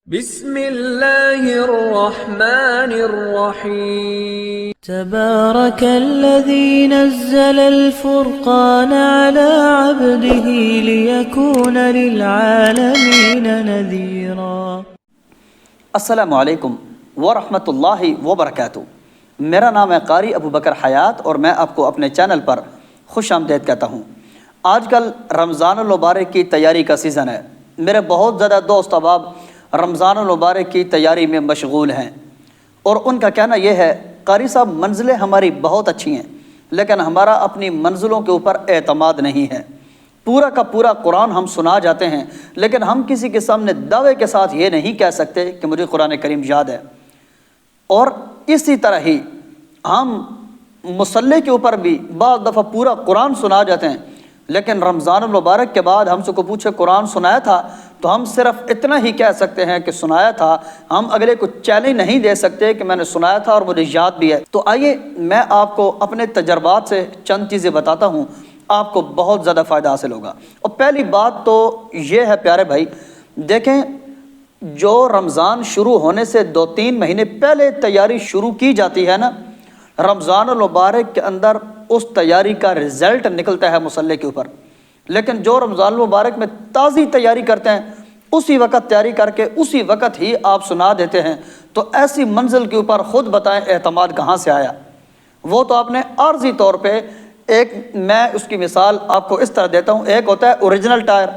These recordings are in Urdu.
بسم اللہ الرحمن الرحیم تبارك الذي نزل الفرقان على عبده ليكون للعالمين نذيرا۔ السلام علیکم ورحمۃ اللہ وبرکاتہ۔ میرا نام ہے قاری ابو بکر حیات اور میں آپ کو اپنے چینل پر خوش آمدید کہتا ہوں۔ آج کل رمضان المبارک کی تیاری کا سیزن ہے۔ میرے بہت زیادہ دوست احباب رمضان المبارک کی تیاری میں مشغول ہیں اور ان کا کہنا یہ ہے قاری صاحب منزلیں ہماری بہت اچھی ہیں لیکن ہمارا اپنی منزلوں کے اوپر اعتماد نہیں ہے۔ پورا کا پورا قرآن ہم سنا جاتے ہیں لیکن ہم کسی کے سامنے دعوے کے ساتھ یہ نہیں کہہ سکتے کہ مجھے قرآن کریم یاد ہے۔ اور اسی طرح ہی ہم مصلی کے اوپر بھی بعض دفعہ پورا قرآن سنا جاتے ہیں لیکن رمضان المبارک کے بعد ہم سے کو پوچھے قرآن سنایا تھا تو ہم صرف اتنا ہی کہہ سکتے ہیں کہ سنایا تھا۔ ہم اگلے کو چیلنج نہیں دے سکتے کہ میں نے سنایا تھا اور مجھے یاد بھی ہے۔ تو آئیے میں آپ کو اپنے تجربات سے چند چیزیں بتاتا ہوں، آپ کو بہت زیادہ فائدہ حاصل ہوگا۔ اور پہلی بات تو یہ ہے پیارے بھائی، دیکھیں جو رمضان شروع ہونے سے 2-3 مہینے پہلے تیاری شروع کی جاتی ہے نا، رمضان المبارک کے اندر اس تیاری کا رزلٹ نکلتا ہے مصلی کے اوپر۔ لیکن جو رمضان المبارک میں تازی تیاری کرتے ہیں اسی وقت تیاری کر کے اسی وقت ہی آپ سنا دیتے ہیں تو ایسی منزل کے اوپر خود بتائیں اعتماد کہاں سے آیا؟ وہ تو آپ نے عارضی طور پہ میں اس کی مثال آپ کو اس طرح دیتا ہوں، ایک ہوتا ہے اوریجنل ٹائر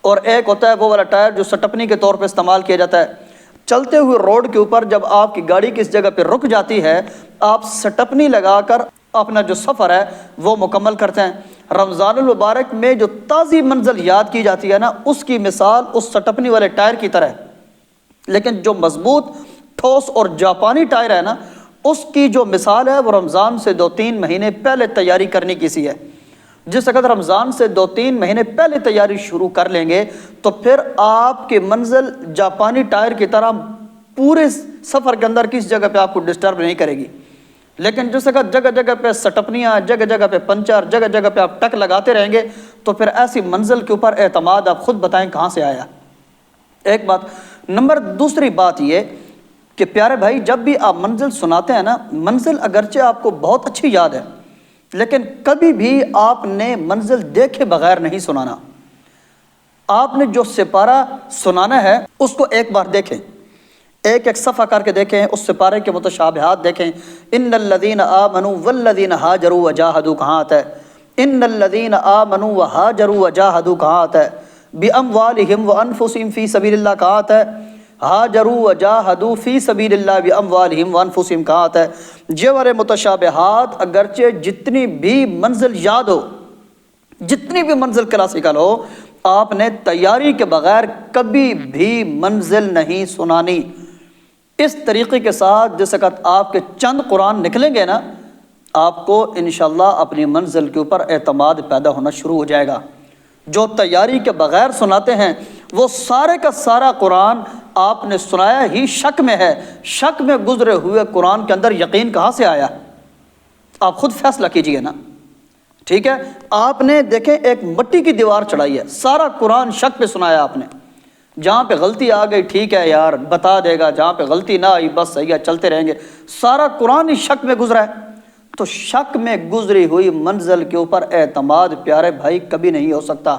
اور ایک ہوتا ہے وہ والا ٹائر جو سٹپنی کے طور پہ استعمال کیا جاتا ہے۔ چلتے ہوئے روڈ کے اوپر جب آپ کی گاڑی کس جگہ پہ رک جاتی ہے آپ سٹپنی لگا کر اپنا جو سفر ہے وہ مکمل کرتے ہیں۔ رمضان المبارک میں جو تازی منزل یاد کی جاتی ہے نا، اس کی مثال اس سٹپنی والے ٹائر کی طرح ہے، لیکن جو مضبوط ٹھوس اور جاپانی ٹائر ہے نا، اس کی جو مثال ہے وہ رمضان سے 2-3 مہینے پہلے تیاری کرنے کی سی ہے۔ جس وقت رمضان سے 2-3 مہینے پہلے تیاری شروع کر لیں گے تو پھر آپ کی منزل جاپانی ٹائر کی طرح پورے سفر کے اندر کس جگہ پہ آپ کو ڈسٹرب نہیں کرے گی۔ لیکن جس وقت جگہ جگہ پہ سٹپنیاں، جگہ جگہ پہ پنچر، جگہ جگہ پہ آپ ٹک لگاتے رہیں گے تو پھر ایسی منزل کے اوپر اعتماد آپ خود بتائیں کہاں سے آیا؟ ایک بات۔ دوسری بات یہ کہ پیارے بھائی جب بھی آپ منزل سناتے ہیں نا، منزل اگرچہ آپ کو بہت اچھی یاد ہے لیکن کبھی بھی آپ نے منزل دیکھے بغیر نہیں سنانا۔ آپ نے جو سپارہ سنانا ہے اس کو ایک بار دیکھیں، ایک صفحہ کر کے دیکھیں، اس سپارے کے متشابہات دیکھیں۔ ان الذین آمنوا والذین ہاجروا وجاہدوا کہاں آتا ہے؟ ان الذین آمنوا وہاجروا وجاہدوا کہاں آتا ہے؟ باموالہم وانفسہم فی سبیل اللہ کہاں آتا ہے؟ ہاجروا وجاہدوا فی سبیل اللہ باموالہم وانفسہم کہاں آتا ہے؟ یہ والے متشابہات اگرچہ جتنی بھی منزل یاد ہو، جتنی بھی منزل کلاسیکل ہو، آپ نے تیاری کے بغیر کبھی بھی منزل نہیں سنانی۔ اس طریقے کے ساتھ جس وقت آپ کے چند قرآن نکلیں گے نا، آپ کو انشاءاللہ اپنی منزل کے اوپر اعتماد پیدا ہونا شروع ہو جائے گا۔ جو تیاری کے بغیر سناتے ہیں وہ سارے کا سارا قرآن آپ نے سنایا ہی شک میں ہے۔ شک میں گزرے ہوئے قرآن کے اندر یقین کہاں سے آیا؟ آپ خود فیصلہ کیجئے نا، ٹھیک ہے؟ آپ نے دیکھیں ایک مٹی کی دیوار چڑھائی ہے، سارا قرآن شک پہ سنایا آپ نے۔ جہاں پہ غلطی آ گئی ٹھیک ہے یار بتا دے گا، جہاں پہ غلطی نہ آئی بس صحیح ہے چلتے رہیں گے۔ سارا قرآن ہی شک میں گزرا ہے تو شک میں گزری ہوئی منزل کے اوپر اعتماد پیارے بھائی کبھی نہیں ہو سکتا۔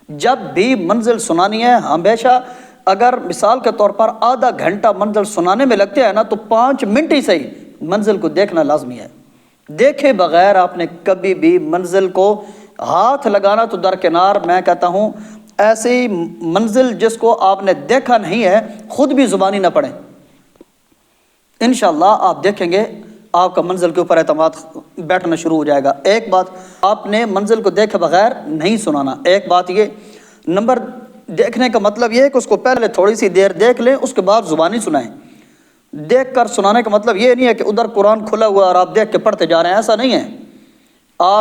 جب بھی منزل سنانی ہے ہمیشہ، اگر مثال کے طور پر آدھا گھنٹہ منزل سنانے میں لگتے ہیں نا تو 5 منٹ ہی صحیح منزل کو دیکھنا لازمی ہے۔ دیکھے بغیر آپ نے کبھی بھی منزل کو ہاتھ لگانا تو درکنار، میں کہتا ہوں ایسی منزل جس کو آپ نے دیکھا نہیں ہے خود بھی زبانی نہ پڑھیں، انشاءاللہ آپ دیکھیں گے آپ کا منزل کے اوپر اعتماد بیٹھنا شروع ہو جائے گا۔ ایک بات، آپ نے منزل کو دیکھے بغیر نہیں سنانا۔ ایک بات یہ دیکھنے کا مطلب یہ ہے کہ اس کو پہلے تھوڑی سی دیر دیکھ لیں اس کے بعد زبانی سنائیں۔ دیکھ کر سنانے کا مطلب یہ نہیں ہے کہ ادھر قرآن کھلا ہوا اور آپ دیکھ کے پڑھتے جا رہے ہیں، ایسا نہیں ہے۔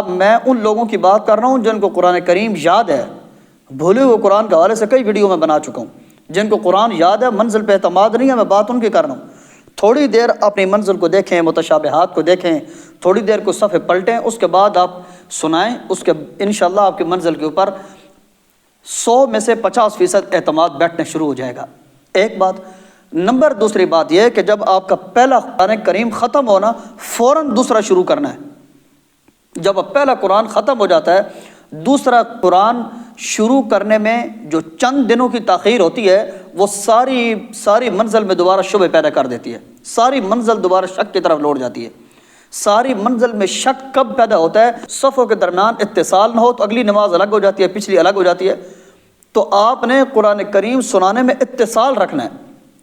میں ان لوگوں کی بات کر رہا ہوں جن کو قرآن کریم یاد ہے، بھولے ہوئے قرآن کے حوالے سے کئی ویڈیو میں بنا چکا ہوں۔ جن کو قرآن یاد ہے منزل پہ اعتماد نہیں ہے، میں بات ان کی کر رہا ہوں۔ تھوڑی دیر اپنی منزل کو دیکھیں، متشابہات کو دیکھیں، تھوڑی دیر کو صفحے پلٹیں، اس کے بعد آپ سنائیں، اس کے انشاءاللہ آپ کی منزل کے اوپر 100 میں سے 50% اعتماد بیٹھنے شروع ہو جائے گا۔ ایک بات. نمبر دوسری بات یہ ہے کہ جب آپ کا پہلا قرآن کریم ختم ہونا فوراً دوسرا شروع کرنا ہے. جب اب پہلا قرآن ختم ہو جاتا ہے دوسرا قرآن شروع کرنے میں جو چند دنوں کی تاخیر ہوتی ہے وہ ساری منزل میں دوبارہ شبہ پیدا کر دیتی ہے. ساری منزل دوبارہ شک کی طرف لوٹ جاتی ہے. ساری منزل میں شک کب پیدا ہوتا ہے؟ صفوں کے درمیان اتصال نہ ہو تو اگلی نماز الگ ہو جاتی ہے، پچھلی الگ ہو جاتی ہے. تو آپ نے قرآن کریم سنانے میں اتصال رکھنا ہے.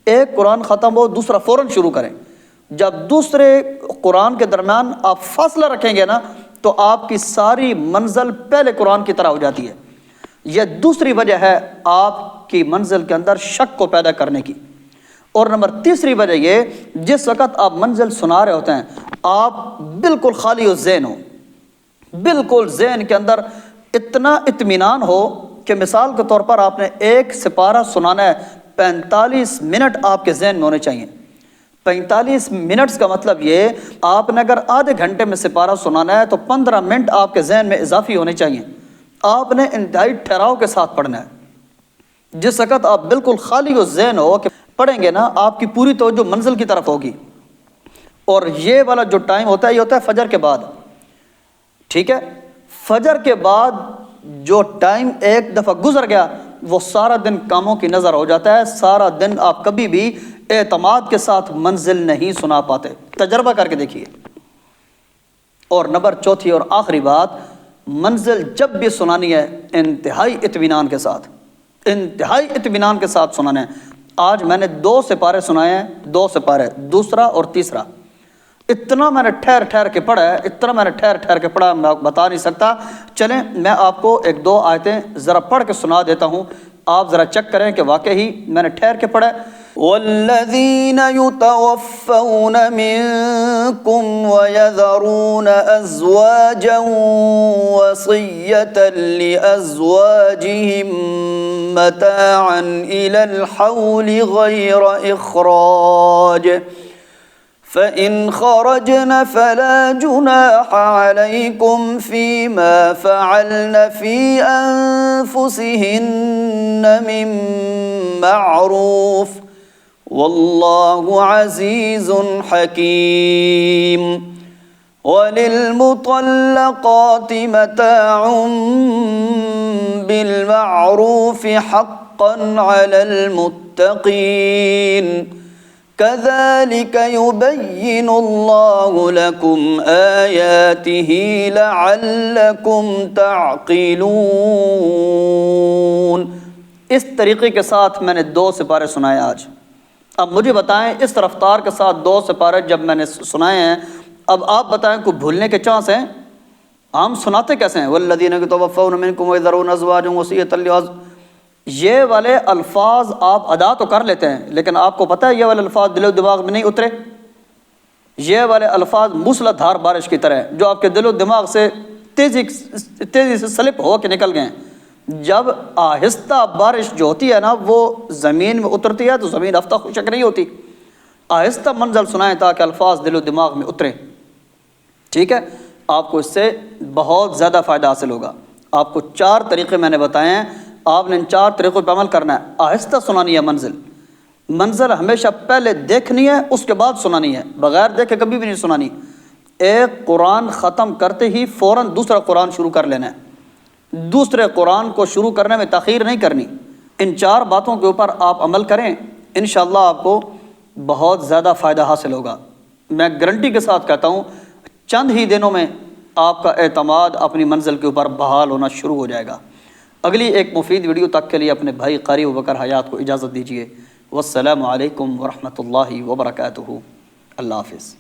ایک قرآن ختم ہو دوسرا فوراً شروع کریں. جب دوسرے قرآن کے درمیان آپ فاصلہ رکھیں گے نا تو آپ کی ساری منزل پہلے قرآن کی طرح ہو جاتی ہے. یہ دوسری وجہ ہے آپ کی منزل کے اندر شک کو پیدا کرنے کی. اور نمبر تیسری وجہ یہ، جس وقت آپ منزل سنا رہے ہوتے ہیں آپ بالکل خالی ذہن ہو، بالکل ذہن کے اندر اتنا اطمینان ہو کہ مثال کے طور پر آپ نے ایک سپارہ سنانا ہے، 45 منٹ آپ کے ذہن میں ہونے چاہیے. 45 منٹس کا مطلب یہ آپ نے اگر آدھے گھنٹے میں سپارہ سنانا ہے تو 15 منٹ آپ کے ذہن میں اضافی ہونے چاہیے. آپ نے انتہائی ٹھہراؤ کے ساتھ پڑھنا ہے. جس وقت آپ بالکل خالی و ذہن ہو کہ پڑھیں گے نا آپ کی پوری توجہ منزل کی طرف ہوگی. اور یہ والا جو ٹائم ہوتا ہے یہ ہوتا ہے فجر کے بعد. ٹھیک ہے، فجر کے بعد جو ٹائم ایک دفعہ گزر گیا وہ سارا دن کاموں کی نظر ہو جاتا ہے. سارا دن آپ کبھی بھی اعتماد کے ساتھ منزل نہیں سنا پاتے. تجربہ کر کے دیکھیے. اور نمبر چوتھی اور آخری بات، منزل جب بھی سنانی ہے انتہائی اطمینان کے ساتھ، انتہائی اطمینان کے ساتھ سنانا ہے. آج میں نے 2 سپارے سنائے ہیں، 2 سپارے، دوسرا اور تیسرا. اتنا میں نے ٹھہر کے پڑھا ہے، اتنا میں نے ٹھہر کے پڑھا میں بتا نہیں سکتا. چلیں میں آپ کو 1-2 آیتیں ذرا پڑھ کے سنا دیتا ہوں، آپ ذرا چیک کریں کہ واقعی میں نے ٹھہر کے پڑھا ہے. والذین یتوفون منکم ویذرون ازواجا وصیۃ لازواجہم متاعا الی الحول غیر اخراج فإن خرجن فلا جناح عليكم فيما فعلن في أنفسهن من معروف والله عزيز حكيم وللمطلقات متاع بالمعروف حقا على المتقين كذلك يبين الله لكم آياته لعلكم تعقلون. اس طریقے کے ساتھ میں نے 2 سپارے سنائے آج. اب مجھے بتائیں اس رفتار کے ساتھ 2 سپارے جب میں نے سنائے ہیں، اب آپ بتائیں کوئی بھولنے کے چانس ہیں؟ ہم سناتے کیسے ہیں؟ والذین یتوفون منکم ویذرون ازواجا وصیۃ لازواجہم. یہ والے الفاظ آپ ادا تو کر لیتے ہیں لیکن آپ کو پتہ ہے یہ والے الفاظ دل و دماغ میں نہیں اترے. یہ والے الفاظ موسلا دھار بارش کی طرح جو آپ کے دل و دماغ سے تیزی سے سلپ ہو کے نکل گئے. جب آہستہ بارش جو ہوتی ہے نا وہ زمین میں اترتی ہے تو زمین ہفتہ خشک نہیں ہوتی. آہستہ منزل سنائیں تاکہ الفاظ دل و دماغ میں اتریں. ٹھیک ہے، آپ کو اس سے بہت زیادہ فائدہ حاصل ہوگا. آپ کو 4 طریقے میں نے بتائے ہیں، آپ نے ان 4 طریقوں پہ عمل کرنا ہے. آہستہ سنانی ہے منزل ہمیشہ پہلے دیکھنی ہے اس کے بعد سنانی ہے، بغیر دیکھے کبھی بھی نہیں سنانی. ایک قرآن ختم کرتے ہی فوراً دوسرا قرآن شروع کر لینا ہے. دوسرے قرآن کو شروع کرنے میں تاخیر نہیں کرنی. ان 4 باتوں کے اوپر آپ عمل کریں، انشاءاللہ آپ کو بہت زیادہ فائدہ حاصل ہوگا. میں گارنٹی کے ساتھ کہتا ہوں چند ہی دنوں میں آپ کا اعتماد اپنی منزل کے اوپر بحال ہونا شروع ہو جائے گا. اگلی ایک مفید ویڈیو تک کے لیے اپنے بھائی قاری ابوبکر حیات کو اجازت دیجیے. والسلام علیکم ورحمۃ اللہ وبرکاتہ. اللہ حافظ.